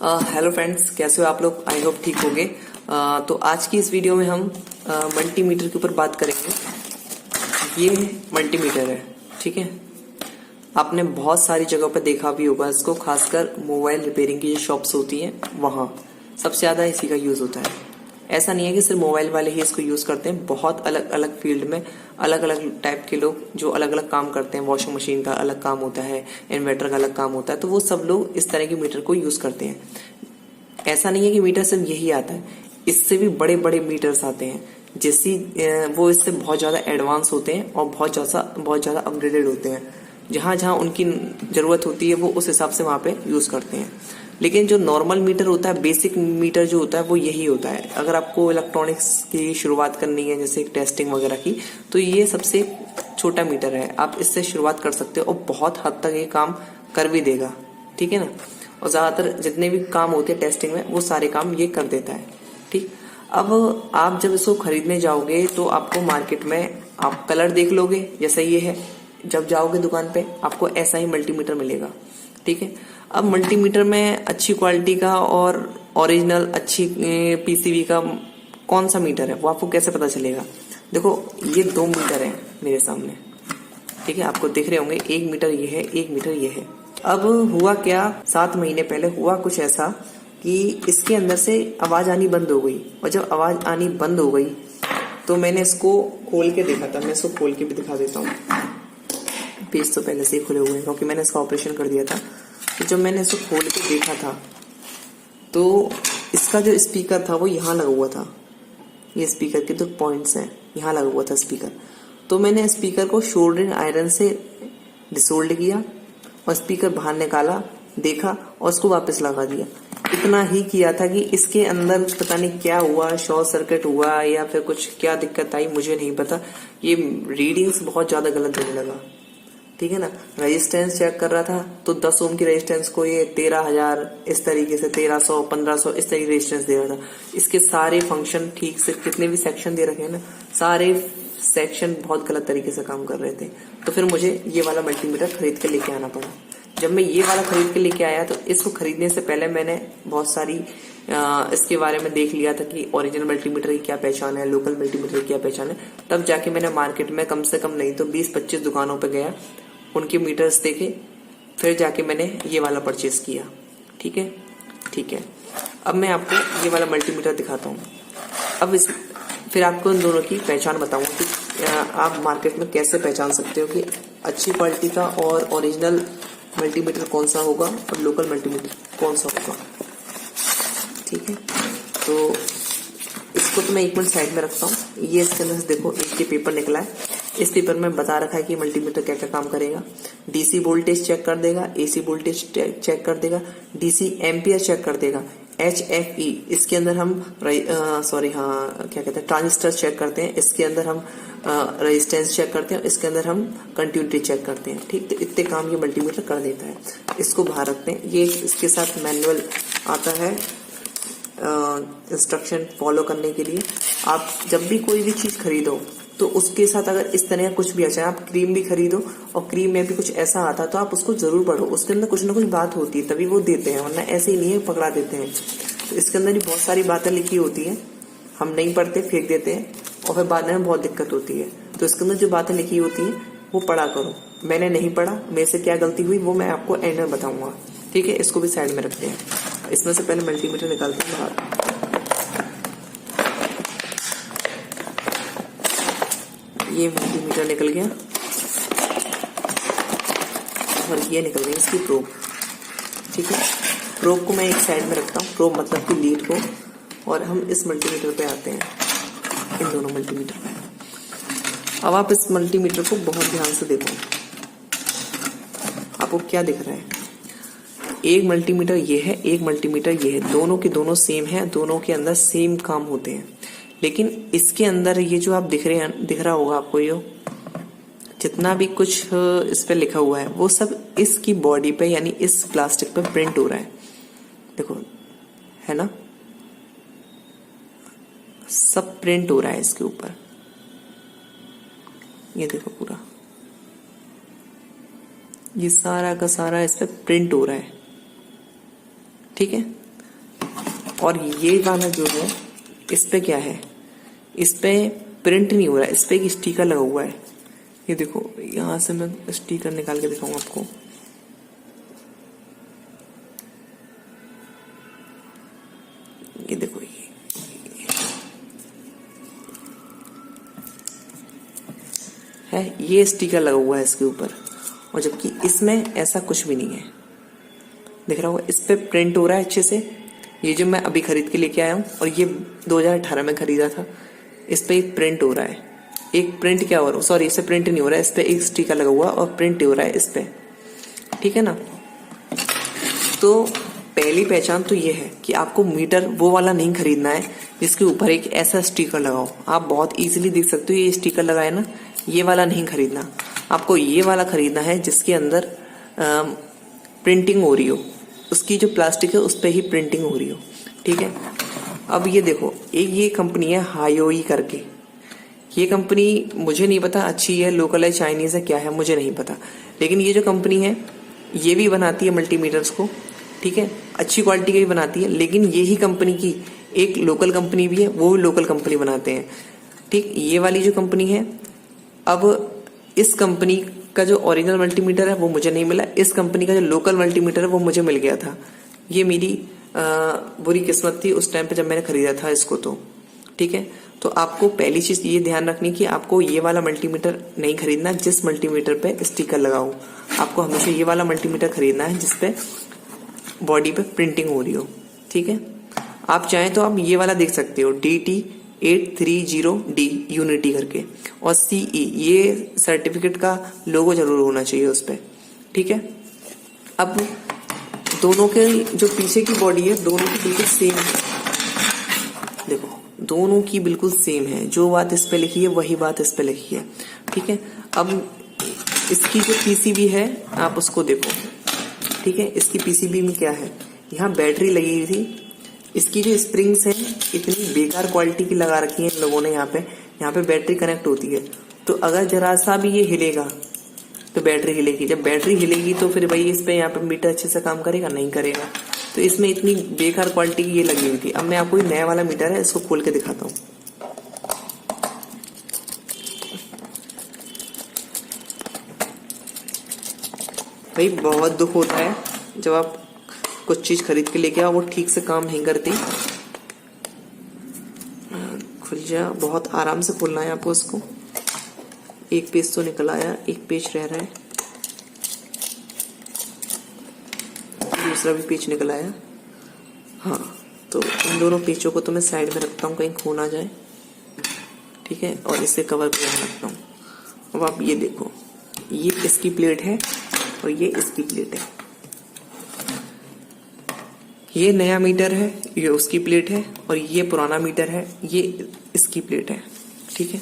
Hello friends, कैसे हो आप लोग? आई होप ठीक होंगे। तो आज की इस वीडियो में हम मल्टीमीटर के ऊपर बात करेंगे। ये मल्टीमीटर है, ठीक है। आपने बहुत सारी जगहों पर देखा भी होगा इसको, खासकर मोबाइल रिपेयरिंग की जो शॉप्स होती हैं वहाँ सबसे ज़्यादा इसी का यूज़ होता है। ऐसा नहीं है कि सिर्फ मोबाइल वाले ही इसको यूज़ करते हैं, बहुत अलग अलग फील्ड में अलग अलग टाइप के लोग जो अलग अलग काम करते हैं। वॉशिंग मशीन का अलग काम होता है, इन्वर्टर का अलग काम होता है, तो वो सब लोग इस तरह के मीटर को यूज़ करते हैं। ऐसा नहीं है कि मीटर सिर्फ यही आता है, इससे भी बड़े बड़े मीटर्स आते हैं, जैसी वो इससे बहुत ज़्यादा एडवांस होते हैं और बहुत ज़्यादा अपग्रेडेड होते हैं। जहाँ जहाँ उनकी ज़रूरत होती है वो उस हिसाब से वहाँ पे यूज़ करते हैं। लेकिन जो नॉर्मल मीटर होता है, बेसिक मीटर जो होता है, वो यही होता है। अगर आपको इलेक्ट्रॉनिक्स की शुरुआत करनी है, जैसे टेस्टिंग वगैरह की, तो ये सबसे छोटा मीटर है। आप इससे शुरुआत कर सकते हो और बहुत हद तक ये काम कर भी देगा, ठीक है ना। और ज़्यादातर जितने भी काम होते हैं टेस्टिंग में, वो सारे काम ये कर देता है, ठीक। अब आप जब इसको खरीदने जाओगे तो आपको मार्केट में आप कलर देख लोगे, जैसा ये है। जब जाओगे दुकान पे आपको ऐसा ही मल्टीमीटर मिलेगा, ठीक है। अब मल्टीमीटर में अच्छी क्वालिटी का और ओरिजिनल अच्छी पीसीबी का कौन सा मीटर है वो आपको कैसे पता चलेगा? देखो, ये 2 मीटर हैं मेरे सामने, ठीक है। आपको दिख रहे होंगे, 1 मीटर ये है, 1 मीटर ये है। अब हुआ क्या, 7 महीने पहले हुआ कुछ ऐसा कि इसके अंदर से आवाज आनी बंद हो गई। और जब आवाज आनी बंद हो गई तो मैंने इसको खोल के देखा था। मैं इसको खोल के भी दिखा देता हूँ। पेज तो पहले से ही खुले हुए हैं क्योंकि मैंने इसका ऑपरेशन कर दिया था। तो जब मैंने इसको खोल के देखा था तो इसका जो स्पीकर था वो यहाँ लगा हुआ था। ये स्पीकर के 2 पॉइंट्स हैं, यहाँ लगा हुआ था स्पीकर। तो मैंने स्पीकर को सोल्डरिंग आयरन से डिसोल्ड किया और स्पीकर बाहर निकाला, देखा और उसको वापस लगा दिया। इतना ही किया था कि इसके अंदर पता नहीं क्या हुआ, शॉर्ट सर्किट हुआ या फिर कुछ क्या दिक्कत आई, मुझे नहीं पता। ये रीडिंग्स बहुत ज्यादा गलत देने लगा, ठीक है ना। रेजिस्टेंस चेक कर रहा था तो 10 ओम की रेजिस्टेंस को ये 13,000 इस तरीके से, 1300 1500 इस तरीके रेजिस्टेंस दे रहा था। इसके सारे फंक्शन ठीक से, कितने भी सेक्शन दे रखे हैं ना, सारे सेक्शन बहुत गलत तरीके से काम कर रहे थे। तो फिर मुझे ये वाला मल्टीमीटर खरीद के लेके आना पड़ा। जब मैं ये वाला खरीद के लेके आया तो इसको खरीदने से पहले मैंने बहुत सारी इसके बारे में देख लिया था कि ओरिजिनल मल्टीमीटर की क्या पहचान है, लोकल मल्टीमीटर की क्या पहचान है। तब जाके मैंने मार्केट में कम से कम नहीं तो 20-25 दुकानों पर गया, उनके मीटर्स देखे, फिर जाके मैंने ये वाला परचेज किया, ठीक है। ठीक है, अब मैं आपको ये वाला मल्टीमीटर दिखाता हूँ। अब इस फिर आपको इन दोनों की पहचान बताऊंगा कि आप मार्केट में कैसे पहचान सकते हो कि अच्छी क्वालिटी का और ओरिजिनल मल्टीमीटर कौन सा होगा और लोकल मल्टीमीटर कौन सा होगा, ठीक है। तो इसको तो मैं 1 मिनट साइड में रखता हूँ। ये इसके अंदर से देखो, एक ये पेपर निकला है। इस पेपर में बता रखा है कि मल्टीमीटर क्या क्या काम करेगा। डीसी वोल्टेज चेक कर देगा, एसी वोल्टेज चेक कर देगा, डीसी एम्पियर चेक कर देगा, HFE इसके अंदर हम क्या कहते हैं, ट्रांजिस्टर चेक करते हैं। इसके अंदर हम रेजिस्टेंस चेक करते हैं, इसके अंदर हम कंटिन्यूटी चेक करते हैं, ठीक। तो इतने काम ये मल्टीमीटर कर देता है। इसको बाहर रखते हैं। ये इसके साथ मैनुअल आता है इंस्ट्रक्शन फॉलो करने के लिए। आप जब भी कोई भी चीज खरीदो तो उसके साथ अगर इस तरह का कुछ भी अच्छा है, आप क्रीम भी खरीदो और क्रीम में भी कुछ ऐसा आता तो आप उसको जरूर पढ़ो। उसके अंदर कुछ ना कुछ बात होती है तभी वो देते हैं, वरना ऐसे ही नहीं है पकड़ा देते हैं। तो इसके अंदर भी बहुत सारी बातें लिखी होती है, हम नहीं पढ़ते, फेंक देते हैं और फिर बाद में बहुत दिक्कत होती है। तो इसके अंदर जो बातें लिखी होती है वो पढ़ा करो। मैंने नहीं पढ़ा, मेरे से क्या गलती हुई वो मैं आपको एंड में बताऊंगा, ठीक है। इसको भी साइड में रखते हैं। इसमें से पहले मल्टीमीटर निकालते हैं बाहर। ये मल्टीमीटर निकल गया और ये निकल गई इसकी प्रोब, ठीक है। प्रोब को मैं एक साइड में रखता हूँ, प्रोब मतलब कि लीड को। और हम इस मल्टीमीटर पे आते हैं, इन दोनों मल्टीमीटर पे। अब आप इस मल्टीमीटर को बहुत ध्यान से देखो, आपको क्या दिख रहा है। एक मल्टीमीटर ये है, एक मल्टीमीटर ये है, दोनों के दोनों सेम है, दोनों के अंदर सेम काम होते हैं। लेकिन इसके अंदर ये जो आप दिख रहा होगा आपको, ये जितना भी कुछ इस पे लिखा हुआ है वो सब इसकी बॉडी पे यानी इस प्लास्टिक पे प्रिंट हो रहा है। देखो, है ना, सब प्रिंट हो रहा है इसके ऊपर। ये देखो, पूरा ये सारा का सारा इस पे प्रिंट हो रहा है, ठीक है। और ये वाला जो है इस पे क्या है, इस पे प्रिंट नहीं हो रहा है, इस पे एक स्टिकर लगा हुआ है। ये देखो, यहां से मैं स्टिकर निकाल के दिखाऊंगा आपको। ये देखो, ये स्टिकर लगा हुआ है इसके ऊपर, और जबकि इसमें ऐसा कुछ भी नहीं है। दिख रहा होगा, इस पे प्रिंट हो रहा है अच्छे से। ये जो मैं अभी खरीद के लेके आया हूँ, और ये 2018 में खरीदा था, इस पे एक प्रिंट हो रहा है। एक प्रिंट क्या हो रहा है, सॉरी, इस पे प्रिंट नहीं हो रहा है, इस पे एक स्टिकर लगा हुआ और प्रिंट हो रहा है इस पे, ठीक है ना। तो पहली पहचान तो ये है कि आपको मीटर वो वाला नहीं खरीदना है जिसके ऊपर एक ऐसा स्टिकर लगाओ। आप बहुत इजीली देख सकते हो, ये स्टिकर लगा है ना, ये वाला नहीं खरीदना, आपको ये वाला खरीदना है जिसके अंदर प्रिंटिंग हो रही हो, उसकी जो प्लास्टिक है उस पर ही प्रिंटिंग हो रही हो, ठीक है। अब ये देखो, एक ये कंपनी है हायोई करके। ये कंपनी मुझे नहीं पता अच्छी है, लोकल है, चाइनीज है, क्या है मुझे नहीं पता, लेकिन ये जो कंपनी है ये भी बनाती है मल्टीमीटर्स को, ठीक है, अच्छी क्वालिटी का भी बनाती है। लेकिन यही कंपनी की एक लोकल कंपनी भी है, वो भी लोकल कंपनी बनाते हैं, ठीक। ये वाली जो कंपनी है, अब इस कंपनी का जो ओरिजिनल मल्टीमीटर है वो मुझे नहीं मिला, इस कंपनी का जो लोकल मल्टीमीटर है वो मुझे मिल गया था। ये मेरी बुरी किस्मत थी उस टाइम पे जब मैंने खरीदा था इसको, तो ठीक है। तो आपको पहली चीज ये ध्यान रखनी कि आपको ये वाला मल्टीमीटर नहीं खरीदना जिस मल्टीमीटर पे स्टिकर लगाओ। आपको हमेशा ये वाला मल्टीमीटर खरीदना है जिसपे बॉडी पे प्रिंटिंग हो रही हो, ठीक है। आप चाहें तो आप ये वाला देख सकते हो, DT830D यूनिटी करके, और CE, ये सर्टिफिकेट का लोगो जरूर होना चाहिए उस पर, ठीक है। अब दोनों के जो पीछे की बॉडी है दोनों की बिल्कुल सेम है, देखो दोनों की बिल्कुल सेम है, जो बात इस पे लिखी है वही बात इस पे लिखी है, ठीक है। अब इसकी जो PCB है आप उसको देखो, ठीक है। इसकी PCB में क्या है, यहाँ बैटरी लगी हुई थी, इसकी जो स्प्रिंग्स हैं इतनी बेकार क्वालिटी की लगा रखी है इन लोगों ने। यहाँ पे बैटरी कनेक्ट होती है, तो अगर जरा सा भी ये हिलेगा तो बैटरी हिलेगी। जब बैटरी हिलेगी तो फिर भाई इस पे यहाँ पे मीटर अच्छे से काम करेगा, नहीं करेगा। तो इसमें इतनी बेकार क्वालिटी की ये लगी हुई थी। अब मैं आपको नया वाला मीटर है इसको खोल के दिखाता हूँ। भाई बहुत दुख होता है जब आप कुछ चीज खरीद के लेके आओ वो ठीक से काम नहीं करती। खुल जा, बहुत आराम से खोलना है आपको इसको। एक पेज तो निकल आया, एक पेज रह रहा है, दूसरा भी पेज निकल आया। हाँ, तो इन दोनों पेजों को तो मैं साइड में रखता हूँ कहीं खो ना जाए, ठीक है, और इसे कवर पे रखता हूँ। अब आप ये देखो, ये इसकी प्लेट है और ये इसकी प्लेट है। ये नया मीटर है, ये उसकी प्लेट है, और ये पुराना मीटर है, ये इसकी प्लेट है, ठीक है।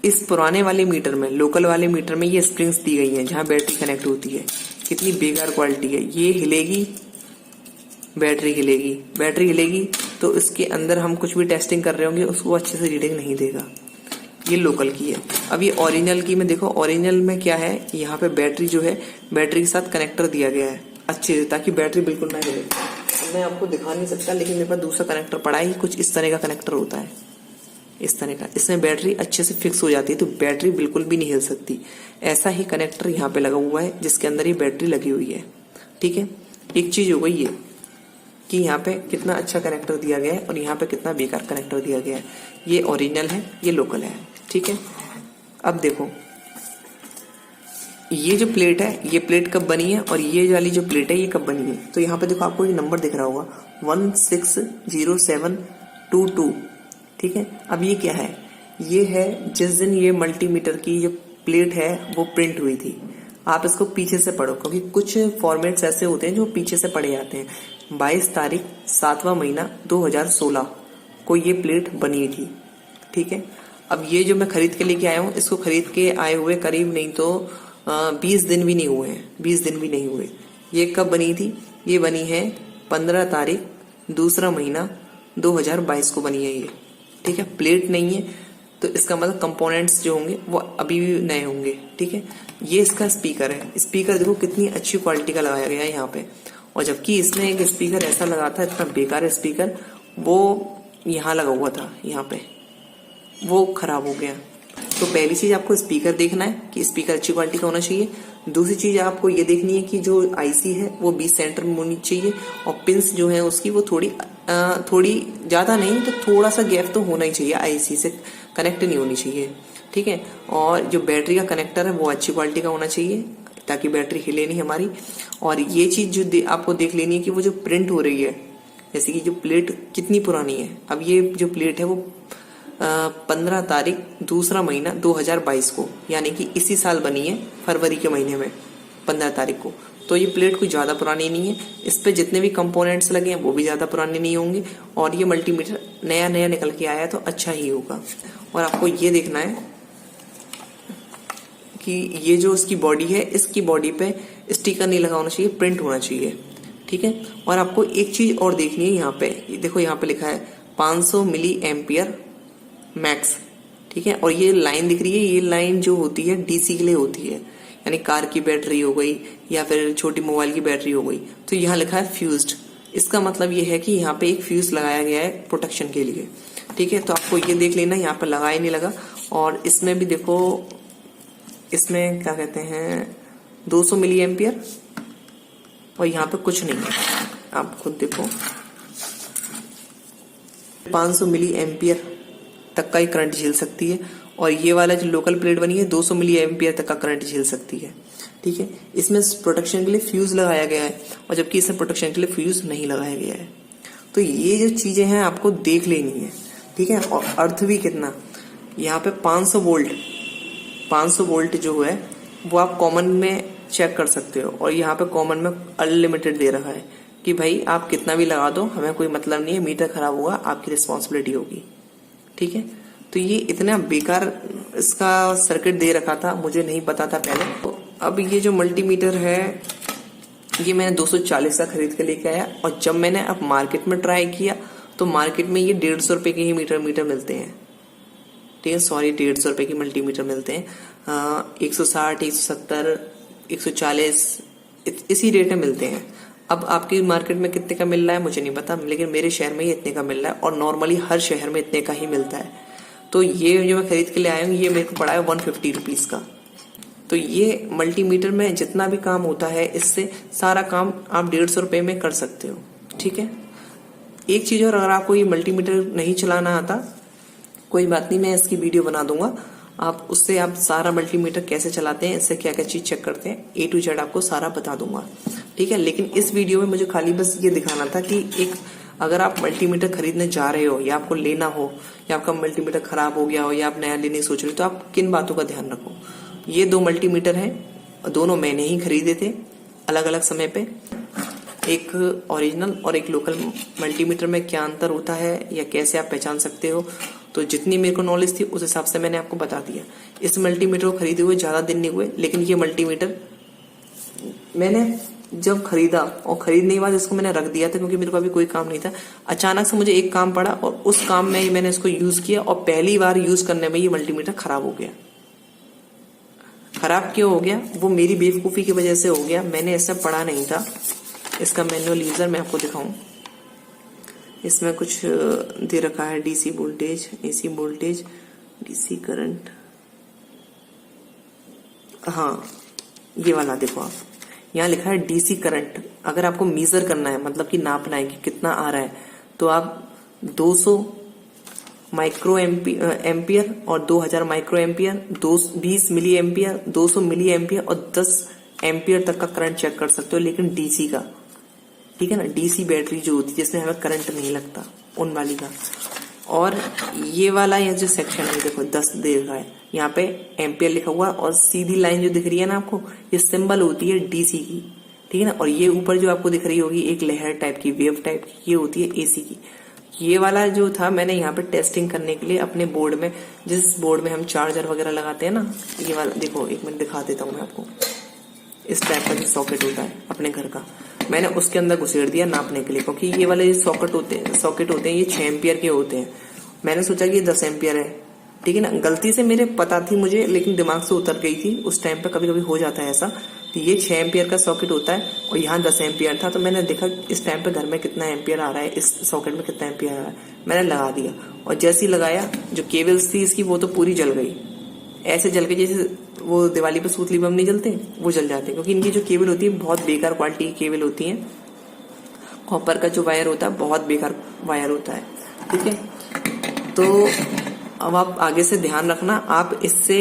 इस पुराने वाले मीटर में, लोकल वाले मीटर में ये स्प्रिंग्स दी गई हैं जहां बैटरी कनेक्ट होती है। कितनी बेकार क्वालिटी है, ये हिलेगी बैटरी हिलेगी, बैटरी हिलेगी तो इसके अंदर हम कुछ भी टेस्टिंग कर रहे होंगे उसको अच्छे से रीडिंग नहीं देगा। ये लोकल की है। अब ये ओरिजिनल की में देखो, ओरिजिनल में क्या है, यहाँ पे बैटरी जो है बैटरी के साथ कनेक्टर दिया गया है अच्छे से, ताकि बैटरी बिल्कुल ना हिले। मैं आपको दिखा नहीं सकता लेकिन मेरे पास दूसरा कनेक्टर पड़ा है, कुछ इस तरह का कनेक्टर होता है, इस तरह का। इसमें बैटरी अच्छे से फिक्स हो जाती है तो बैटरी बिल्कुल भी नहीं हिल सकती। ऐसा ही कनेक्टर यहाँ पे लगा हुआ है जिसके अंदर ये बैटरी लगी हुई है, ठीक है। एक चीज हो गई ये कि यहाँ पे कितना अच्छा कनेक्टर दिया गया है और यहाँ पे कितना बेकार कनेक्टर दिया गया है। ये ओरिजिनल है, ये लोकल है, ठीक है। अब देखो ये जो प्लेट है, ये प्लेट कब बनी है और ये वाली जो प्लेट है ये कब बनी है। तो यहाँ पे देखो आपको ये नंबर दिख रहा होगा 160722, ठीक है। अब ये क्या है, ये है जिस दिन ये मल्टीमीटर की जो प्लेट है वो प्रिंट हुई थी। आप इसको पीछे से पढ़ो क्योंकि कुछ फॉर्मेट्स ऐसे होते हैं जो पीछे से पढ़े जाते हैं। 22 तारीख 7वां महीना 2016 को ये प्लेट बनी थी, ठीक है। अब ये जो मैं खरीद के लेके आया हूँ, इसको खरीद के आए हुए करीब नहीं तो 20 दिन भी नहीं हुए हैं, 20 दिन भी नहीं हुए। ये कब बनी थी, ये बनी है 15 तारीख 2रा महीना 2022 को बनी है ये, ठीक है। प्लेट नहीं है तो इसका मतलब कंपोनेंट्स जो होंगे वो अभी भी नए होंगे, ठीक है। ये इसका स्पीकर है, स्पीकर देखो कितनी अच्छी क्वालिटी का लगाया गया है यहाँ पे, और जबकि इसमें एक स्पीकर ऐसा लगा था, इतना बेकार स्पीकर, वो यहाँ लगा हुआ था, यहाँ पे, वो खराब हो गया। तो पहली चीज आपको स्पीकर देखना है कि स्पीकर अच्छी क्वालिटी का होना चाहिए। दूसरी चीज आपको ये देखनी है कि जो आईसी है वो 20 सेंटर में होनी चाहिए, और पिंस जो है उसकी वो थोड़ी ज्यादा नहीं तो थोड़ा सा गैप तो होना ही चाहिए, आईसी से कनेक्ट नहीं होनी चाहिए, ठीक है। और जो बैटरी का कनेक्टर है वो अच्छी क्वालिटी का होना चाहिए ताकि बैटरी हिले नहीं हमारी। और ये चीज जो आपको देख लेनी है कि वो जो प्रिंट हो रही है, जैसे कि जो प्लेट कितनी पुरानी है। अब ये जो प्लेट है वो 15 तारीख दूसरा महीना 2022 को, यानी कि इसी साल बनी है, फरवरी के महीने में 15 तारीख को। तो ये प्लेट कोई ज़्यादा पुरानी नहीं है, इस पे जितने भी कंपोनेंट्स लगे हैं वो भी ज़्यादा पुराने नहीं होंगे, और ये मल्टीमीटर नया नया निकल के आया तो अच्छा ही होगा। और आपको ये देखना है कि ये जो इसकी बॉडी है, इसकी बॉडी पे स्टिकर नहीं लगा होना चाहिए, प्रिंट होना चाहिए, ठीक है। और आपको एक चीज और देखनी है, यहाँ पे देखो, यहाँ पे लिखा है 500 मिली एम्पियर मैक्स, ठीक है। और ये लाइन दिख रही है, ये लाइन जो होती है डीसी के लिए होती है, यानी कार की बैटरी हो गई या फिर छोटी मोबाइल की बैटरी हो गई। तो यहाँ लिखा है फ्यूज्ड, इसका मतलब ये है कि यहाँ पे एक फ्यूज लगाया गया है प्रोटेक्शन के लिए, ठीक है। तो आपको ये देख लेना, यहाँ पे लगा ही नहीं लगा। और इसमें भी देखो, इसमें क्या कहते हैं 200 मिली एम्पियर, और यहाँ पे कुछ नहीं है, आप खुद देखो 500 मिली एम्पियर तक का ही करंट झेल सकती है। और ये वाला जो लोकल प्लेट बनी है 200 मिली एम्पियर तक का करंट झेल सकती है, ठीक है। इसमें प्रोटेक्शन के लिए फ्यूज लगाया गया है, और जबकि इसमें प्रोटेक्शन के लिए फ्यूज नहीं लगाया गया है। तो ये जो चीजें हैं आपको देख लेनी है, ठीक है। और अर्थ भी कितना, यहाँ पे 500 वोल्ट जो है वो आप कॉमन में चेक कर सकते हो, और यहाँ पे कॉमन में अनलिमिटेड दे रखा है कि भाई आप कितना भी लगा दो, हमें कोई मतलब नहीं है, मीटर खराब हुआ आपकी रिस्पॉन्सिबिलिटी होगी, ठीक है। तो ये इतना बेकार इसका सर्किट दे रखा था, मुझे नहीं पता था पहले। तो अब ये जो मल्टीमीटर है ये मैंने 240 का खरीद के लेके आया, और जब मैंने अब मार्केट में ट्राई किया तो मार्केट में ये 150 रुपए के ही मीटर मिलते हैं, ठीक है। सॉरी, 150 रुपए की मल्टीमीटर मिलते हैं, 160, 170, 140 इसी रेट में मिलते हैं। अब आपकी मार्केट में कितने का मिल रहा है मुझे नहीं पता, लेकिन मेरे शहर में ये इतने का मिल रहा है, और नॉर्मली हर शहर में इतने का ही मिलता है। तो ये जो मैं खरीद के ले आया हूँ ये मेरे को पड़ा है 150 रुपीज का। तो ये मल्टीमीटर में जितना भी काम होता है, इससे सारा काम आप 150 रुपए में कर सकते हो, ठीक है। एक चीज और, अगर आपको ये मल्टीमीटर नहीं चलाना आता कोई बात नहीं, मैं इसकी वीडियो बना दूंगा, आप उससे आप सारा मल्टीमीटर कैसे चलाते हैं, इससे क्या क्या चीज चेक करते हैं, A to Z आपको सारा बता दूंगा, ठीक है। लेकिन इस वीडियो में मुझे खाली बस ये दिखाना था कि एक अगर आप मल्टीमीटर खरीदने जा रहे हो, या आपको लेना हो, या आपका मल्टीमीटर खराब हो गया हो, या आप नया लेने सोच रहे हो, तो आप किन बातों का ध्यान रखो। ये 2 मल्टीमीटर हैं, दोनों मैंने ही खरीदे थे अलग अलग समय पे, एक ओरिजिनल और एक लोकल मल्टीमीटर में क्या अंतर होता है या कैसे आप पहचान सकते हो। तो जितनी मेरे को नॉलेज थी उस हिसाब से मैंने आपको बता दिया। इस मल्टीमीटर को खरीदे हुए ज्यादा दिन नहीं हुए, लेकिन ये मल्टीमीटर मैंने जब खरीदा और खरीदने के बाद इसको मैंने रख दिया था, क्योंकि मेरे को अभी कोई काम नहीं था। अचानक से मुझे एक काम पड़ा और उस काम में ही मैंने इसको यूज किया, और पहली बार यूज करने में ये मल्टीमीटर खराब हो गया। खराब क्यों हो गया? वो मेरी बेवकूफी की वजह से हो गया, मैंने ऐसा पढ़ा नहीं था। इसका मैनुअल यूजर मैं आपको दिखाऊं, इसमें कुछ दे रखा है, DC voltage, AC voltage, DC current, हाँ ये वाला देखो आप, यहाँ लिखा है डीसी करंट। अगर आपको मेजर करना है, मतलब कि नापना है कि कितना आ रहा है, तो आप 200 माइक्रो एम्पियर और 2000 microampere, 20 milliampere, 200 milliampere और 10 एम्पियर तक का करंट चेक कर सकते हो, लेकिन डीसी का, ठीक है ना, डीसी बैटरी जो होती है जिसमें हमें करंट नहीं लगता, उन वाली का। और ये वाला ये जो सेक्शन है देखो 10 दे रहा है, यहाँ पे एम्पियर लिखा हुआ, और सीधी लाइन जो दिख रही है ना आपको, ये सिंबल होती है डीसी की, ठीक है ना। और ये ऊपर जो आपको दिख रही होगी एक लहर टाइप की, वेव टाइप की, ये होती है एसी की। ये वाला जो था मैंने यहाँ पे टेस्टिंग करने के लिए अपने बोर्ड में, जिस बोर्ड में हम चार्जर वगैरह लगाते हैं ना, ये वाला देखो, एक मिनट दिखा देता हूँ मैं आपको। इस टाइप का जो सॉकेट होता है अपने घर का, मैंने उसके अंदर घुसेड़ दिया नापने के लिए, क्योंकि ये वाले सॉकेट होते हैं ये 6 एम्पियर के होते हैं। मैंने सोचा कि ये 10 एम्पियर है, ठीक है ना। गलती से मेरे पता थी मुझे, लेकिन दिमाग से उतर गई थी उस टाइम पे, कभी कभी हो जाता है ऐसा। तो ये 6 एम्पियर का सॉकेट होता है और यहाँ 10 एम्पियर था। तो मैंने देखा इस टाइम पे घर में कितना एम्पियर आ रहा है, इस सॉकेट में कितना एम्पियर आ रहा है, मैंने लगा दिया। और जैसे ही लगाया जो केबल्स थी इसकी वो तो पूरी जल गई, ऐसे जल के जैसे वो दिवाली पे सूतली बम नहीं जलते वो जल जाते हैं। क्योंकि इनकी जो केबल होती है बहुत बेकार क्वालिटी की केबल होती है। कॉपर का जो वायर होता है बहुत बेकार वायर होता है, ठीक है। तो अब आप आगे से ध्यान रखना, आप इससे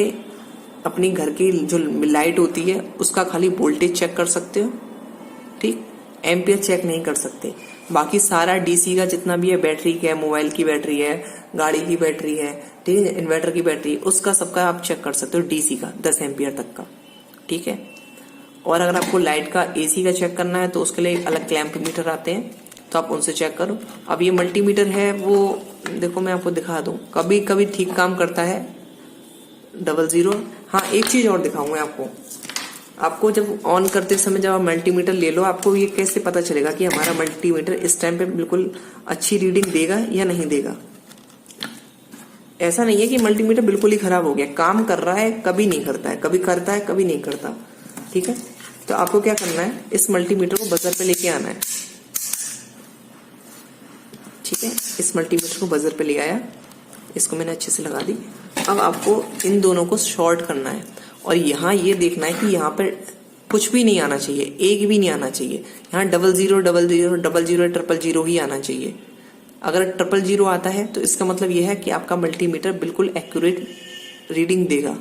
अपनी घर की जो लाइट होती है उसका खाली वोल्टेज चेक कर सकते हो, ठीक, एम्पियर चेक नहीं कर सकते। बाकी सारा डीसी का जितना भी है, बैटरी का है, मोबाइल की बैटरी है, गाड़ी की बैटरी है, ठीक है, इन्वर्टर की बैटरी, उसका सबका आप चेक कर सकते हो डीसी का 10 एम्पियर तक का, ठीक है। और अगर आपको लाइट का एसी का चेक करना है तो उसके लिए अलग क्लैंप मीटर आते हैं, तो आप उनसे चेक करो। अब ये मल्टीमीटर है वो देखो मैं आपको दिखा दूं, कभी कभी ठीक काम करता है 00। हाँ एक चीज और दिखाऊंगा आपको जब ऑन करते समय जब आप मल्टीमीटर ले लो, आपको ये कैसे पता चलेगा कि हमारा मल्टीमीटर इस टाइम पे बिल्कुल अच्छी रीडिंग देगा या नहीं देगा। ऐसा नहीं है कि मल्टीमीटर बिल्कुल ही खराब हो गया, काम कर रहा है, कभी नहीं करता है, कभी करता है कभी नहीं करता, ठीक है। तो आपको क्या करना है, इस मल्टीमीटर को बजर पे लेके आना है, ठीक है। इस मल्टीमीटर को बजर पे ले आया, इसको मैंने अच्छे से लगा दी। अब आपको इन दोनों को शॉर्ट करना है और यहाँ ये देखना है कि यहाँ पर कुछ भी नहीं आना चाहिए, एक भी नहीं आना चाहिए। यहाँ 00 00 00 000 ही आना चाहिए। अगर 000 आता है तो इसका मतलब यह है कि आपका मल्टीमीटर बिल्कुल एक्यूरेट रीडिंग देगा,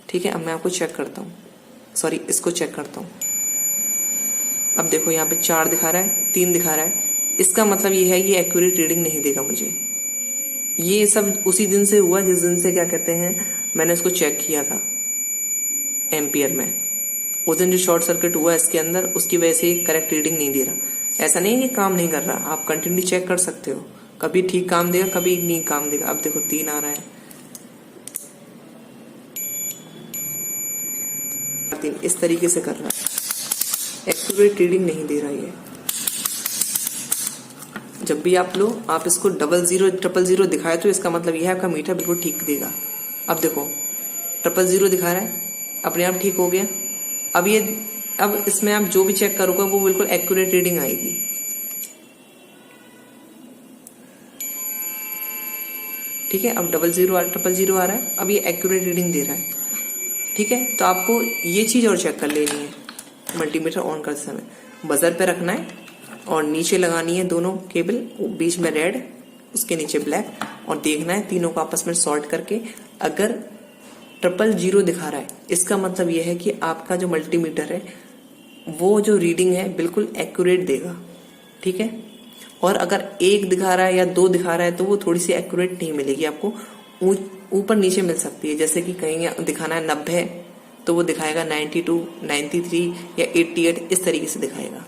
ठीक है। अब मैं आपको चेक करता हूँ, सॉरी इसको चेक करता हूँ। अब देखो यहाँ पे 4 दिखा रहा है, 3 दिखा रहा है, इसका मतलब ये है ये एक्यूरेट रीडिंग नहीं देगा मुझे। ये सब उसी दिन से हुआ जिस दिन से क्या कहते हैं मैंने इसको चेक किया था एम्पियर में। उस दिन जो शॉर्ट सर्किट हुआ इसके अंदर उसकी वजह से करेक्ट रीडिंग नहीं दे रहा। ऐसा नहीं है कि काम नहीं कर रहा, आप कंटिन्यू चेक कर सकते हो, कभी ठीक काम देगा कभी नहीं काम देगा। अब देखो 3 आ रहा है, 3 इस तरीके से कर रहा है, एक्यूरेट रीडिंग नहीं दे रहा है। जब भी आप लो आप इसको 00 000 दिखाए तो इसका मतलब यह है आपका मीटर बिल्कुल ठीक देगा। अब देखो 000 दिखा रहा है, अपने आप ठीक हो गया। अब इसमें आप जो भी चेक करोगे वो बिल्कुल एक्यूरेट रीडिंग आएगी, ठीक है। अब 00 000 आ रहा है, अब ये एक्यूरेट रीडिंग दे रहा है, ठीक है। तो आपको ये चीज और चेक कर लेनी है, मल्टीमीटर ऑन करते समय बजर पे रखना है और नीचे लगानी है दोनों केबल, बीच में रेड उसके नीचे ब्लैक, और देखना है तीनों को आपस में सॉर्ट करके। अगर 000 दिखा रहा है इसका मतलब यह है कि आपका जो मल्टीमीटर है वो जो रीडिंग है बिल्कुल एक्यूरेट देगा, ठीक है। और अगर 1 दिखा रहा है या 2 दिखा रहा है तो वो थोड़ी सी एक्यूरेट नहीं मिलेगी आपको, ऊपर नीचे मिल सकती है। जैसे कि कहीं दिखाना है 90 तो वो दिखाएगा 92 93 या 88 इस तरीके से दिखाएगा,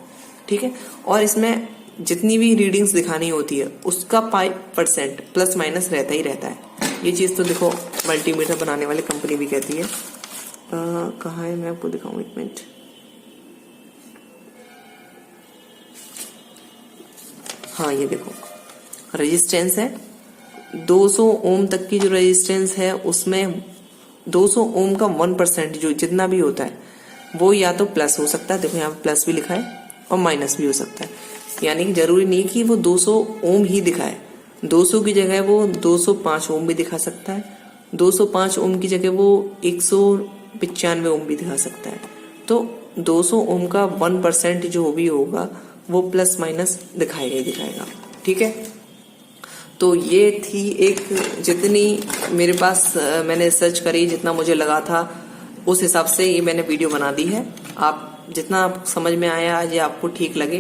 ठीक है। और इसमें जितनी भी रीडिंग्स दिखानी होती है उसका 5% प्लस माइनस रहता ही रहता है। ये चीज तो देखो मल्टीमीटर बनाने वाली कंपनी भी कहती है। कहाँ है, मैं आपको दिखाऊं, एक मिनट। हाँ ये देखो रेजिस्टेंस है 200 ओम तक की जो रेजिस्टेंस है उसमें 200 ओम का 1% जो जितना भी होता है वो या तो प्लस हो सकता है, देखो यहाँ प्लस भी लिखा है, और माइनस भी हो सकता है। यानी कि जरूरी नहीं कि वो 200 ओम ही दिखाए, 200 की जगह वो 205 ओम भी दिखा सकता है, 205 ओम की जगह वो 195 ओम भी दिखा सकता है। तो 200 ओम का 1% जो भी होगा वो प्लस माइनस दिखाएगा ही दिखाएगा, ठीक है। तो ये थी एक, जितनी मेरे पास मैंने सर्च करी, जितना मुझे लगा था उस हिसाब से ये मैंने वीडियो बना दी है। आप जितना समझ में आया या आपको ठीक लगे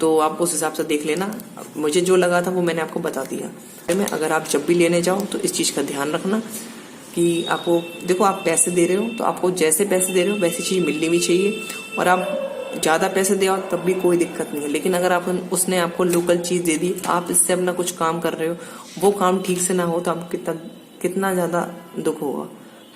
तो आप उस हिसाब से देख लेना। मुझे जो लगा था वो मैंने आपको बता दिया। में अगर आप जब भी लेने जाओ तो इस चीज का ध्यान रखना कि आपको, देखो आप पैसे दे रहे हो तो आपको जैसे पैसे दे रहे हो वैसी चीज मिलनी भी चाहिए। और आप ज्यादा पैसे दे आओ तब भी कोई दिक्कत नहीं है, लेकिन अगर आप उसने आपको लोकल चीज दे दी, आप इससे अपना कुछ काम कर रहे हो, वो काम ठीक से ना हो तो आपको कितना ज्यादा दुख होगा,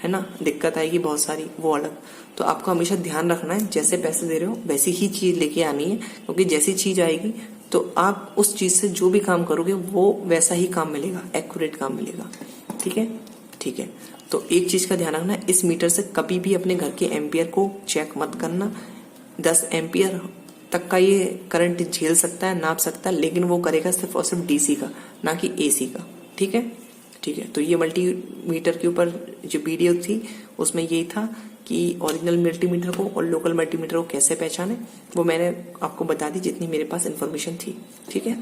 है ना, दिक्कत आएगी बहुत सारी, वो अलग। तो आपको हमेशा ध्यान रखना है जैसे पैसे दे रहे हो वैसी ही चीज लेके आनी है, क्योंकि जैसी चीज आएगी तो आप उस चीज से जो भी काम करोगे वो वैसा ही काम मिलेगा, एक्यूरेट काम मिलेगा, ठीक है। ठीक है। तो एक चीज का ध्यान रखना, इस मीटर से कभी भी अपने घर के एम्पियर को चेक मत करना। 10 एम्पियर तक का ये करंट झेल सकता है, नाप सकता है, लेकिन वो करेगा सिर्फ और सिर्फ डीसी का, ना कि एसी का। ठीक है, ठीक है। तो ये मल्टीमीटर के ऊपर जो वीडियो थी उसमें यही था कि ओरिजिनल मल्टीमीटर को और लोकल मल्टीमीटर को कैसे पहचाने, वो मैंने आपको बता दी जितनी मेरे पास इन्फॉर्मेशन थी। ठीक है,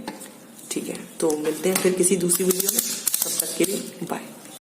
ठीक है। तो मिलते हैं फिर किसी दूसरी वीडियो में, तब तक के लिए बाय।